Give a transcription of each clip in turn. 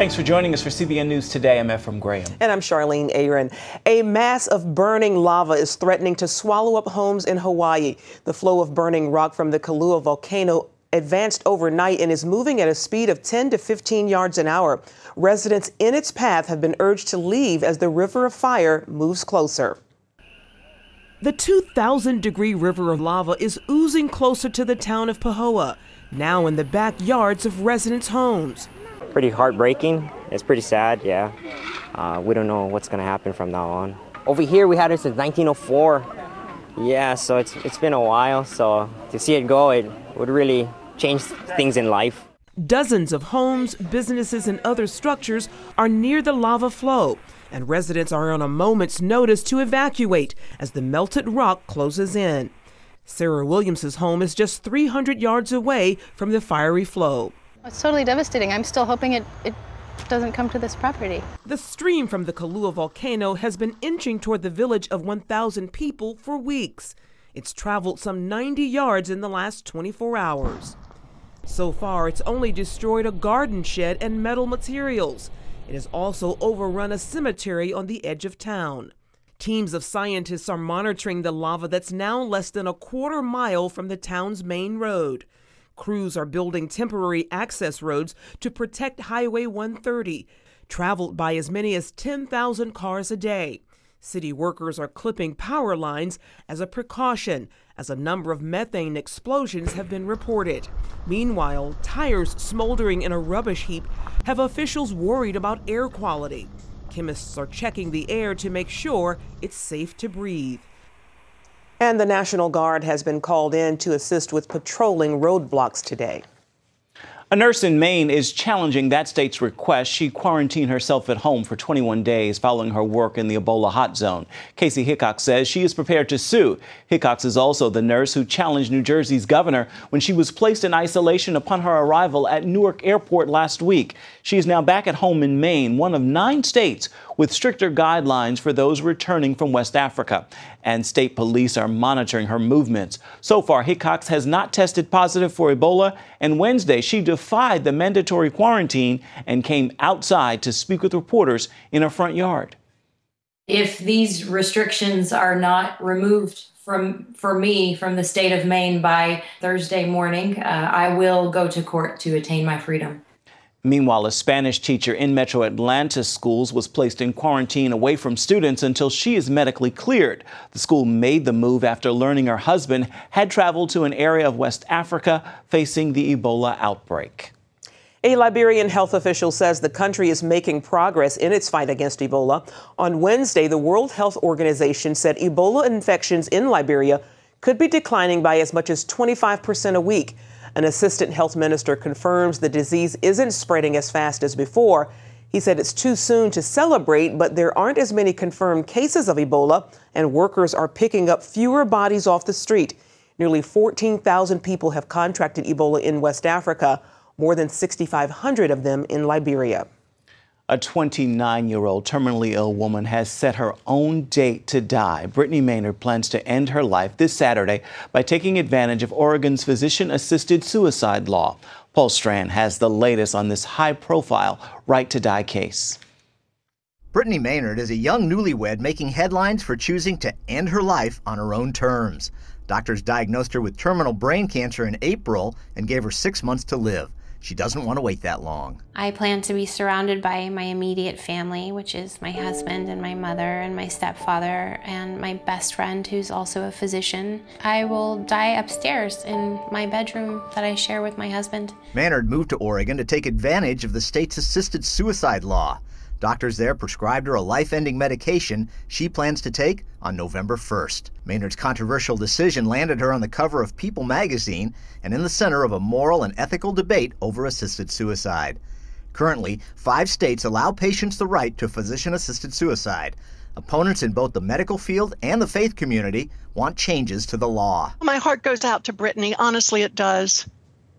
Thanks for joining us for CBN News Today. I'm Ephraim Graham. And I'm Charlene Aaron. A mass of burning lava is threatening to swallow up homes in Hawaii. The flow of burning rock from the Kailua volcano advanced overnight and is moving at a speed of 10 to 15 yards an hour. Residents in its path have been urged to leave as the river of fire moves closer. The 2,000-degree river of lava is oozing closer to the town of Pahoa, now in the backyards of residents' homes. Pretty heartbreaking. It's pretty sad, yeah. We don't know what's going to happen from now on. Over here, we had it since 1904. Yeah, so it's been a while, so to see it go, it would really change things in life. Dozens of homes, businesses, and other structures are near the lava flow, and residents are on a moment's notice to evacuate as the melted rock closes in. Sarah Williams' home is just 300 yards away from the fiery flow. It's totally devastating. I'm still hoping it doesn't come to this property. The stream from the Kailua volcano has been inching toward the village of 1,000 people for weeks. It's traveled some 90 yards in the last 24 hours. So far, it's only destroyed a garden shed and metal materials. It has also overrun a cemetery on the edge of town. Teams of scientists are monitoring the lava that's now less than a quarter mile from the town's main road. Crews are building temporary access roads to protect Highway 130, traveled by as many as 10,000 cars a day. City workers are clipping power lines as a precaution, as a number of methane explosions have been reported. Meanwhile, tires smoldering in a rubbish heap have officials worried about air quality. Chemists are checking the air to make sure it's safe to breathe. And the National Guard has been called in to assist with patrolling roadblocks today. A nurse in Maine is challenging that state's request. She quarantined herself at home for 21 days following her work in the Ebola hot zone. Casey Hickox says she is prepared to sue. Hickox is also the nurse who challenged New Jersey's governor when she was placed in isolation upon her arrival at Newark Airport last week. She is now back at home in Maine, one of 9 states with stricter guidelines for those returning from West Africa. And state police are monitoring her movements. So far, Hickox has not tested positive for Ebola, and Wednesday she defied the mandatory quarantine and came outside to speak with reporters in her front yard. If these restrictions are not removed for me from the state of Maine by Thursday morning, I will go to court to attain my freedom. Meanwhile, a Spanish teacher in Metro Atlanta schools was placed in quarantine away from students until she is medically cleared. The school made the move after learning her husband had traveled to an area of West Africa facing the Ebola outbreak. A Liberian health official says the country is making progress in its fight against Ebola. On Wednesday, the World Health Organization said Ebola infections in Liberia could be declining by as much as 25% a week. An assistant health minister confirms the disease isn't spreading as fast as before. He said it's too soon to celebrate, but there aren't as many confirmed cases of Ebola, and workers are picking up fewer bodies off the street. Nearly 14,000 people have contracted Ebola in West Africa, more than 6,500 of them in Liberia. A 29-year-old terminally ill woman has set her own date to die. Brittany Maynard plans to end her life this Saturday by taking advantage of Oregon's physician-assisted suicide law. Paul Strand has the latest on this high-profile right-to-die case. Brittany Maynard is a young newlywed making headlines for choosing to end her life on her own terms. Doctors diagnosed her with terminal brain cancer in April and gave her 6 months to live. She doesn't want to wait that long. I plan to be surrounded by my immediate family, which is my husband and my mother and my stepfather and my best friend, who's also a physician. I will die upstairs in my bedroom that I share with my husband. Maynard moved to Oregon to take advantage of the state's assisted suicide law. Doctors there prescribed her a life-ending medication she plans to take on November 1st. Maynard's controversial decision landed her on the cover of People magazine and in the center of a moral and ethical debate over assisted suicide. Currently, 5 states allow patients the right to physician-assisted suicide. Opponents in both the medical field and the faith community want changes to the law. My heart goes out to Brittany. Honestly, it does.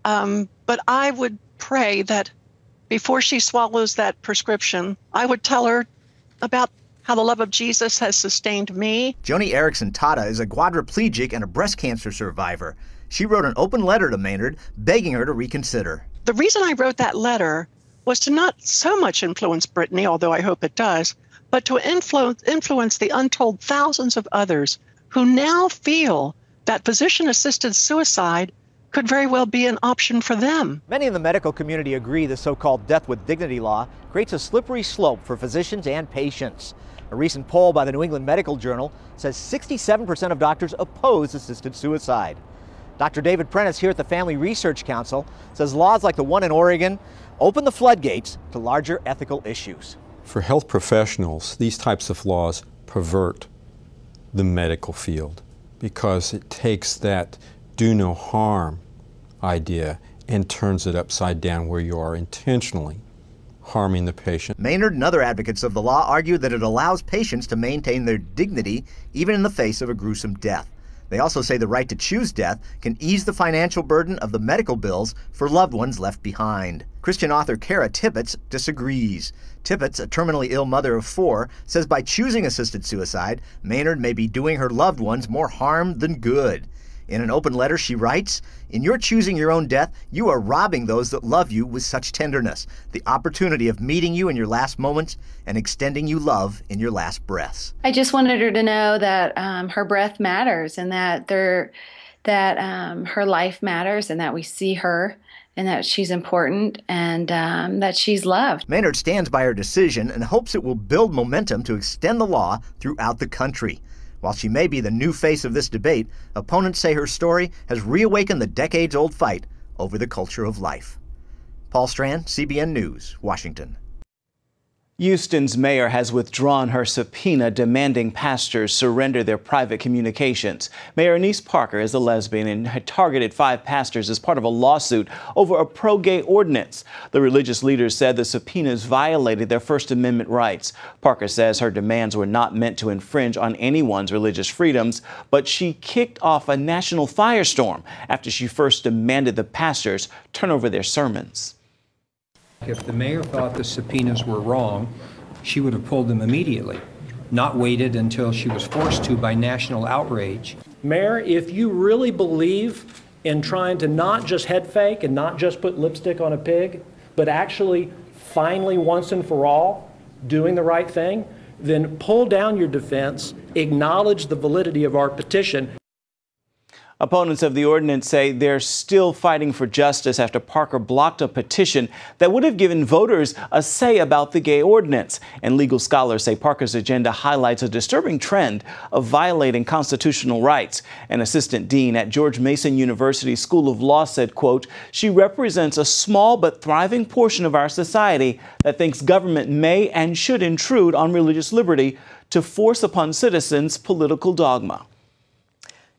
But I would pray that before she swallows that prescription, I would tell her about how the love of Jesus has sustained me. Joni Erickson Tata is a quadriplegic and a breast cancer survivor. She wrote an open letter to Maynard begging her to reconsider. The reason I wrote that letter was to not so much influence Brittany, although I hope it does, but to influence the untold thousands of others who now feel that physician-assisted suicide could very well be an option for them. Many in the medical community agree the so-called death with dignity law creates a slippery slope for physicians and patients. A recent poll by the New England Medical Journal says 67% of doctors oppose assisted suicide. Dr. David Prentice here at the Family Research Council says laws like the one in Oregon open the floodgates to larger ethical issues. For health professionals, these types of laws pervert the medical field because it takes that do no harm idea and turns it upside down where you are intentionally harming the patient. Maynard and other advocates of the law argue that it allows patients to maintain their dignity even in the face of a gruesome death. They also say the right to choose death can ease the financial burden of the medical bills for loved ones left behind. Christian author Kara Tippett disagrees. Tippett, a terminally ill mother of 4, says by choosing assisted suicide, Maynard may be doing her loved ones more harm than good. In an open letter, she writes, "In your choosing your own death, you are robbing those that love you with such tenderness, the opportunity of meeting you in your last moments and extending you love in your last breaths." I just wanted her to know that her breath matters, and that her life matters, and that we see her, and that she's important, and that she's loved. Maynard stands by her decision and hopes it will build momentum to extend the law throughout the country. While she may be the new face of this debate, opponents say her story has reawakened the decades-old fight over the culture of life. Paul Strand, CBN News, Washington. Houston's mayor has withdrawn her subpoena demanding pastors surrender their private communications. Mayor Anise Parker is a lesbian and had targeted 5 pastors as part of a lawsuit over a pro-gay ordinance. The religious leaders said the subpoenas violated their First Amendment rights. Parker says her demands were not meant to infringe on anyone's religious freedoms, but she kicked off a national firestorm after she first demanded the pastors turn over their sermons. If the mayor thought the subpoenas were wrong, she would have pulled them immediately, not waited until she was forced to by national outrage. Mayor, if you really believe in trying to not just head fake and not just put lipstick on a pig, but actually finally once and for all doing the right thing, then pull down your defense, acknowledge the validity of our petition. Opponents of the ordinance say they're still fighting for justice after Parker blocked a petition that would have given voters a say about the gay ordinance. And legal scholars say Parker's agenda highlights a disturbing trend of violating constitutional rights. An assistant dean at George Mason University School of Law said, quote, "She represents a small but thriving portion of our society that thinks government may and should intrude on religious liberty to force upon citizens political dogma."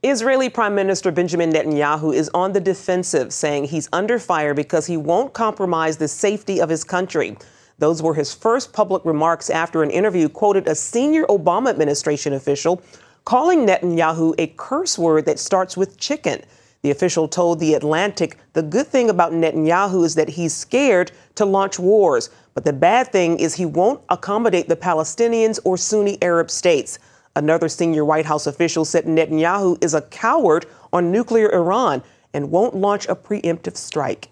Israeli Prime Minister Benjamin Netanyahu is on the defensive, saying he's under fire because he won't compromise the safety of his country. Those were his first public remarks after an interview quoted a senior Obama administration official calling Netanyahu a curse word that starts with chicken. The official told The Atlantic the good thing about Netanyahu is that he's scared to launch wars, but the bad thing is he won't accommodate the Palestinians or Sunni Arab states. Another senior White House official said Netanyahu is a coward on nuclear Iran and won't launch a preemptive strike.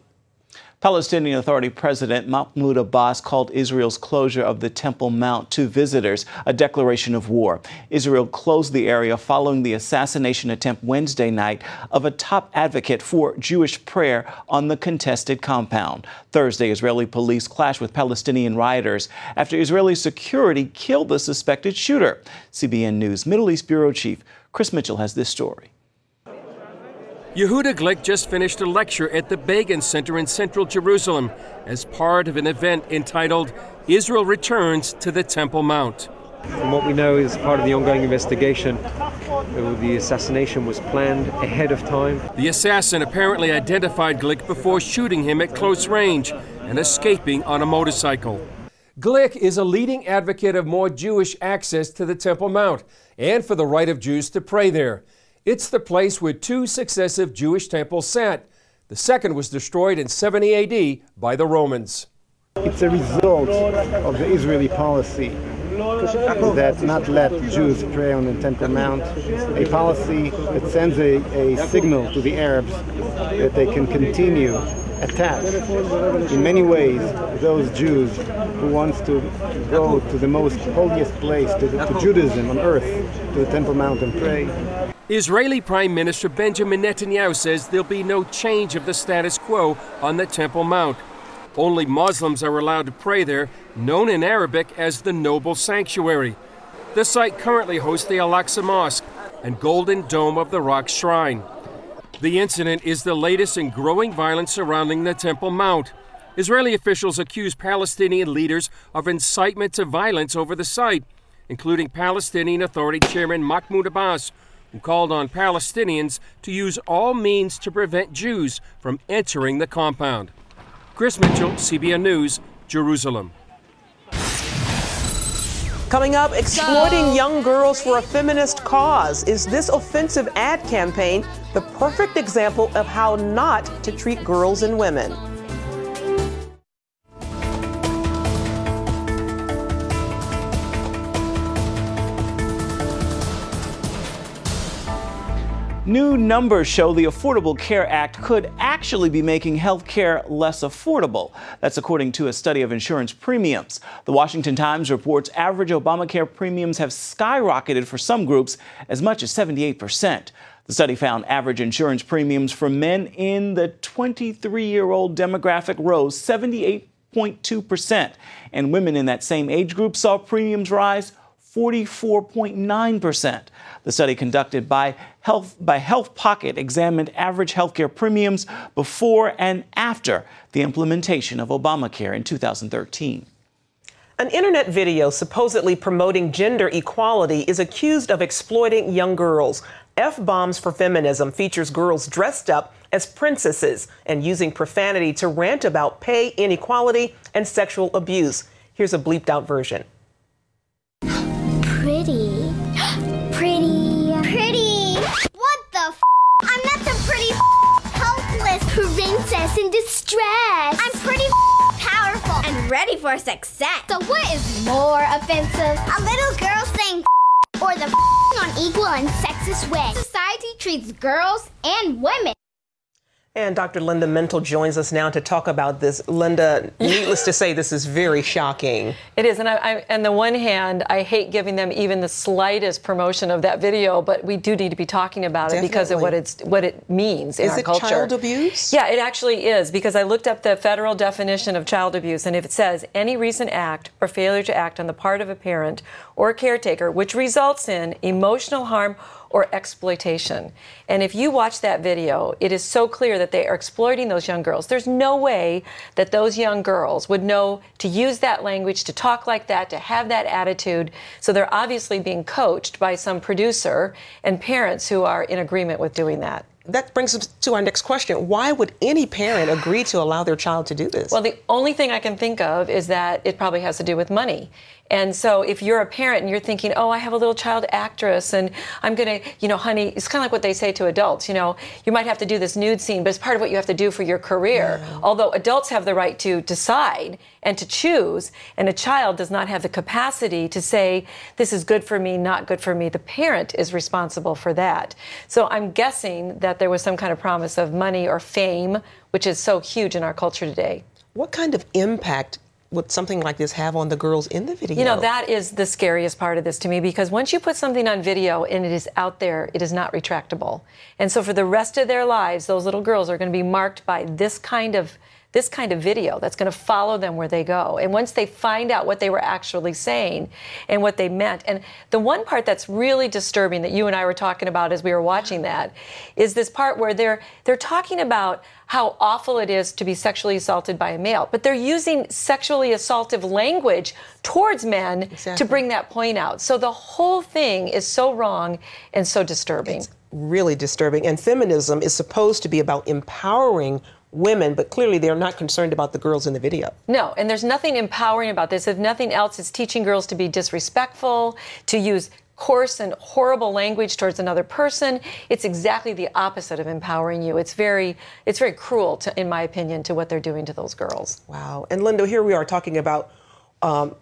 Palestinian Authority President Mahmoud Abbas called Israel's closure of the Temple Mount to visitors a declaration of war. Israel closed the area following the assassination attempt Wednesday night of a top advocate for Jewish prayer on the contested compound. Thursday, Israeli police clashed with Palestinian rioters after Israeli security killed the suspected shooter. CBN News Middle East Bureau Chief Chris Mitchell has this story. Yehuda Glick just finished a lecture at the Begin Center in central Jerusalem as part of an event entitled Israel Returns to the Temple Mount. From what we know is part of the ongoing investigation, the assassination was planned ahead of time. The assassin apparently identified Glick before shooting him at close range and escaping on a motorcycle. Glick is a leading advocate of more Jewish access to the Temple Mount and for the right of Jews to pray there. It's the place where 2 successive Jewish temples sat. The second was destroyed in 70 AD by the Romans. It's a result of the Israeli policy that not let Jews pray on the Temple Mount, a policy that sends a signal to the Arabs that they can continue attack in many ways those Jews who wants to go to the most holiest place, to Judaism on earth, to the Temple Mount and pray. Israeli Prime Minister Benjamin Netanyahu says there'll be no change of the status quo on the Temple Mount. Only Muslims are allowed to pray there, known in Arabic as the Noble Sanctuary. The site currently hosts the Al-Aqsa Mosque and Golden Dome of the Rock Shrine. The incident is the latest in growing violence surrounding the Temple Mount. Israeli officials accuse Palestinian leaders of incitement to violence over the site, including Palestinian Authority Chairman Mahmoud Abbas, who called on Palestinians to use all means to prevent Jews from entering the compound. Chris Mitchell, CBN News, Jerusalem. Coming up, exploiting young girls for a feminist cause. Is this offensive ad campaign the perfect example of how not to treat girls and women? New numbers show the Affordable Care Act could actually be making health care less affordable. That's according to a study of insurance premiums. The Washington Times reports average Obamacare premiums have skyrocketed for some groups as much as 78%. The study found average insurance premiums for men in the 23-year-old demographic rose 78.2%, and women in that same age group saw premiums rise 44.9%. The study conducted by Health Pocket examined average healthcare premiums before and after the implementation of Obamacare in 2013. An internet video supposedly promoting gender equality is accused of exploiting young girls. F-Bombs for Feminism features girls dressed up as princesses and using profanity to rant about pay inequality and sexual abuse. Here's a bleeped out version. Pretty. Pretty. What the f? I'm not some pretty helpless princess in distress. I'm pretty powerful and ready for success. So what is more offensive? A little girl saying or the unequal and sexist way society treats girls and women. And Dr. Linda Mental joins us now to talk about this. Linda, needless to say, this is very shocking. It is, and on the one hand, I hate giving them even the slightest promotion of that video, but we do need to be talking about it because of what it means in our culture. Is it child abuse? Yeah, it actually is, because I looked up the federal definition of child abuse, and if it says any recent act or failure to act on the part of a parent or caretaker which results in emotional harm or exploitation. And if you watch that video, it is so clear that they are exploiting those young girls. There's no way that those young girls would know to use that language, to talk like that, to have that attitude. So they're obviously being coached by some producer and parents who are in agreement with doing that. That brings us to our next question. Why would any parent agree to allow their child to do this? Well, the only thing I can think of is that it probably has to do with money. And so if you're a parent and you're thinking, oh, I have a little child actress and I'm going to, honey, it's kind of like what they say to adults, you might have to do this nude scene, but it's part of what you have to do for your career. Yeah. Although adults have the right to decide and to choose, and a child does not have the capacity to say, this is good for me, not good for me. The parent is responsible for that. So I'm guessing that there was some kind of promise of money or fame, which is so huge in our culture today. What kind of impact would something like this have on the girls in the video? That is the scariest part of this to me, because once you put something on video and it is out there, it is not retractable. And so for the rest of their lives, those little girls are going to be marked by this kind of video that's going to follow them where they go. And once they find out what they were actually saying and what they meant, and the one part that's really disturbing that you and I were talking about as we were watching that is this part where they're talking about how awful it is to be sexually assaulted by a male, but they're using sexually assaultive language towards men to bring that point out. So the whole thing is so wrong and so disturbing. It's really disturbing. And feminism is supposed to be about empowering women, but clearly they're not concerned about the girls in the video. No, and there's nothing empowering about this. If nothing else, it's teaching girls to be disrespectful, to use coarse and horrible language towards another person. It's exactly the opposite of empowering you. It's very cruel, in my opinion, to what they're doing to those girls. Wow. And Linda, here we are talking about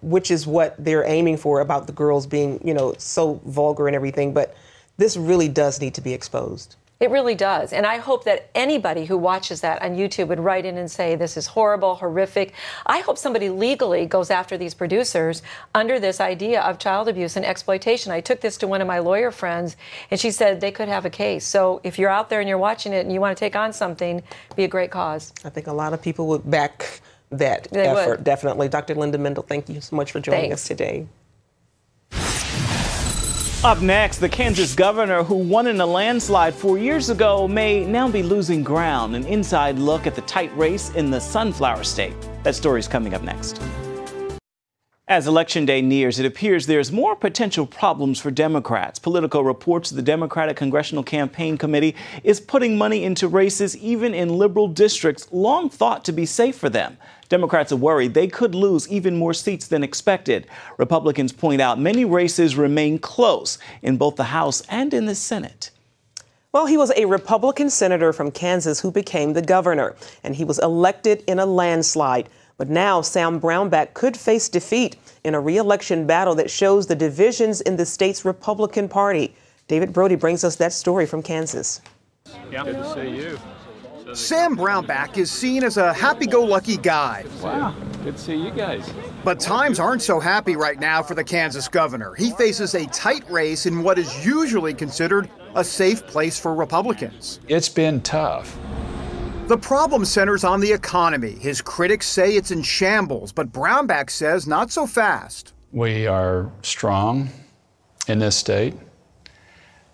which is what they're aiming for about the girls being, so vulgar and everything. But this really does need to be exposed. It really does. And I hope that anybody who watches that on YouTube would write in and say, this is horrible, horrific. I hope somebody legally goes after these producers under this idea of child abuse and exploitation. I took this to one of my lawyer friends, and she said they could have a case. So if you're out there and you're watching it and you want to take on something, be a great cause. I think a lot of people would back that They effort, would. definitely. Dr. Linda Mendel, thank you so much for joining us today. Up next, the Kansas governor who won in a landslide 4 years ago may now be losing ground. An inside look at the tight race in the Sunflower State. That story is coming up next. As Election Day nears, it appears there's more potential problems for Democrats. Politico reports the Democratic Congressional Campaign Committee is putting money into races even in liberal districts long thought to be safe for them. Democrats are worried they could lose even more seats than expected. Republicans point out many races remain close in both the House and in the Senate. Well, he was a Republican senator from Kansas who became the governor, and he was elected in a landslide. But now Sam Brownback could face defeat in a re-election battle that shows the divisions in the state's Republican Party. David Brody brings us that story from Kansas. Yeah. Good to see you. Sam Brownback is seen as a happy-go-lucky guy. Wow, good to see you guys. But times aren't so happy right now for the Kansas governor. He faces a tight race in what is usually considered a safe place for Republicans. It's been tough. The problem centers on the economy. His critics say it's in shambles, but Brownback says not so fast. We are strong in this state,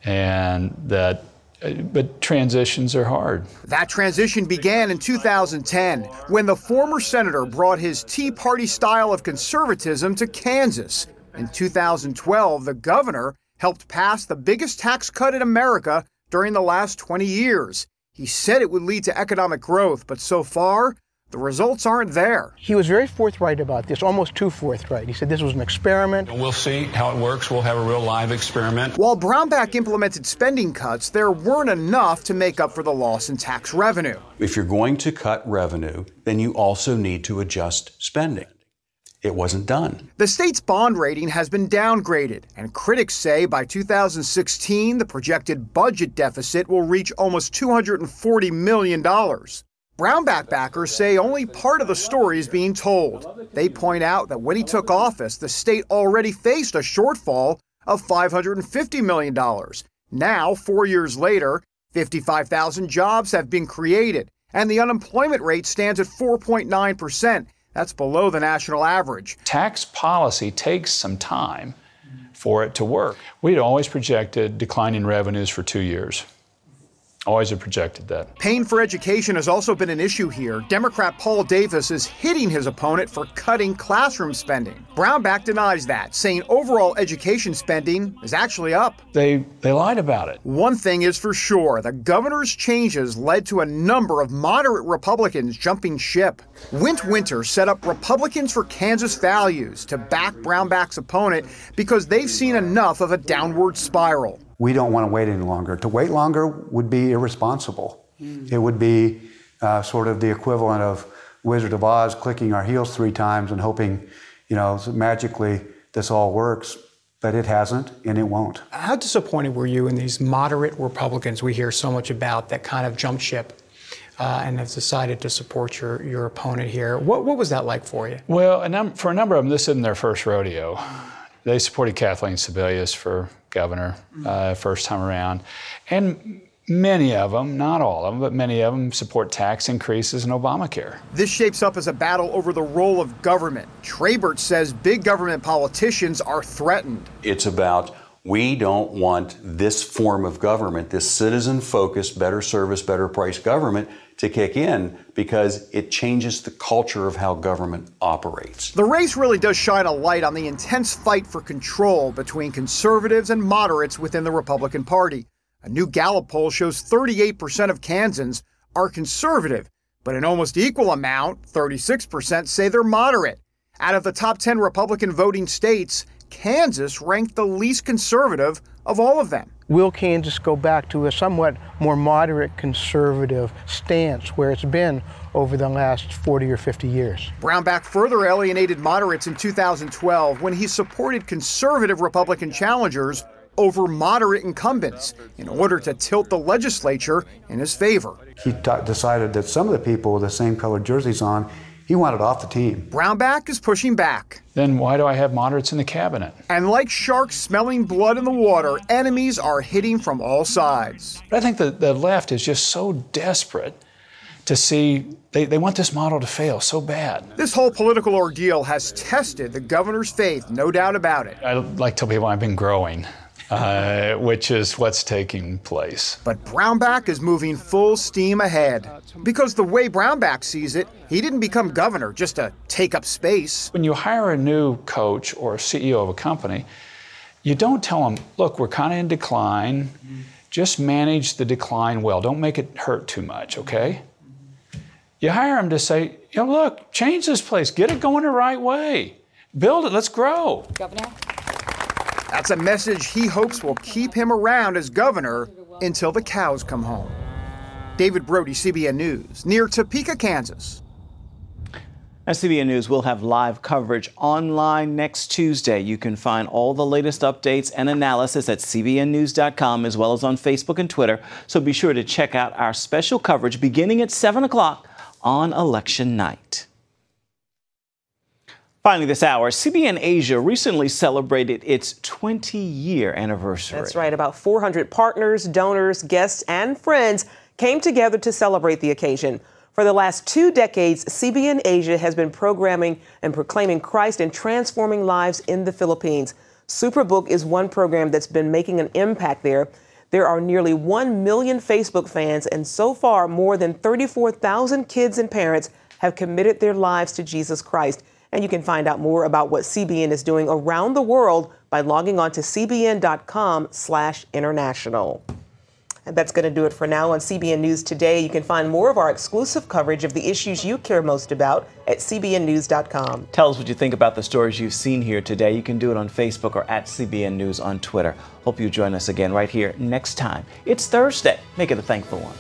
but transitions are hard. That transition began in 2010 when the former senator brought his Tea Party style of conservatism to Kansas. In 2012, the governor helped pass the biggest tax cut in America during the last 20 years. He said it would lead to economic growth, but so far, the results aren't there. He was very forthright about this, almost too forthright. He said this was an experiment. We'll see how it works. We'll have a real live experiment. While Brownback implemented spending cuts, there weren't enough to make up for the loss in tax revenue. If you're going to cut revenue, then you also need to adjust spending. It wasn't done. The state's bond rating has been downgraded, and critics say by 2016, the projected budget deficit will reach almost $240 million. Brownback backers say only part of the story is being told. They point out that when he took office, the state already faced a shortfall of $550 million. Now, 4 years later, 55,000 jobs have been created, and the unemployment rate stands at 4.9%. That's below the national average. Tax policy takes some time for it to work. We'd always projected declining revenues for 2 years. Always have projected that. Pain for education has also been an issue here. Democrat Paul Davis is hitting his opponent for cutting classroom spending. Brownback denies that, saying overall education spending is actually up. They lied about it. One thing is for sure, the governor's changes led to a number of moderate Republicans jumping ship. Winter set up Republicans for Kansas Values to back Brownback's opponent because they've seen enough of a downward spiral. We don't want to wait any longer. To wait longer would be irresponsible. It would be sort of the equivalent of Wizard of Oz clicking our heels 3 times and hoping, magically this all works. But it hasn't, and it won't. How disappointed were you in these moderate Republicans we hear so much about that kind of jumped ship and have decided to support your opponent here? What was that like for you? Well, for a number of them, this isn't their first rodeo. They supported Kathleen Sebelius for governor first time around. And many of them, not all of them, but many of them support tax increases and Obamacare. This shapes up as a battle over the role of government. Trabert says big government politicians are threatened. It's about we don't want this form of government, this citizen-focused, better service, better price government to kick in because it changes the culture of how government operates. The race really does shine a light on the intense fight for control between conservatives and moderates within the Republican Party. A new Gallup poll shows 38% of Kansans are conservative, but an almost equal amount, 36%, say they're moderate. Out of the top 10 Republican voting states, Kansas ranked the least conservative of all of them. Will Kansas go back to a somewhat more moderate conservative stance where it's been over the last 40 or 50 years? Brownback further alienated moderates in 2012 when he supported conservative Republican challengers over moderate incumbents in order to tilt the legislature in his favor. He decided that some of the people with the same colored jerseys on, he wanted off the team. Brownback is pushing back. Then why do I have moderates in the cabinet? And like sharks smelling blood in the water, enemies are hitting from all sides. I think the left is just so desperate to see, they want this model to fail so bad. This whole political ordeal has tested the governor's faith, no doubt about it. I like to tell people I've been growing. Which is what's taking place. But Brownback is moving full steam ahead. Because the way Brownback sees it, he didn't become governor just to take up space. When you hire a new coach or CEO of a company, you don't tell them, look, we're kind of in decline. Just manage the decline well. Don't make it hurt too much, okay? You hire them to say, look, change this place. Get it going the right way. Build it. Let's grow. Governor? That's a message he hopes will keep him around as governor until the cows come home. David Brody, CBN News, near Topeka, Kansas. Now, CBN News will have live coverage online next Tuesday. You can find all the latest updates and analysis at cbnnews.com as well as on Facebook and Twitter. So be sure to check out our special coverage beginning at 7 o'clock on election night. Finally this hour, CBN Asia recently celebrated its 20-year anniversary. That's right. About 400 partners, donors, guests, and friends came together to celebrate the occasion. For the last 2 decades, CBN Asia has been programming and proclaiming Christ and transforming lives in the Philippines. Superbook is one program that's been making an impact there. There are nearly 1 million Facebook fans, and so far, more than 34,000 kids and parents have committed their lives to Jesus Christ. And you can find out more about what CBN is doing around the world by logging on to cbn.com/international. And that's going to do it for now on CBN News Today. You can find more of our exclusive coverage of the issues you care most about at cbnnews.com. Tell us what you think about the stories you've seen here today. You can do it on Facebook or at CBN News on Twitter. Hope you join us again right here next time. It's Thursday. Make it a thankful one.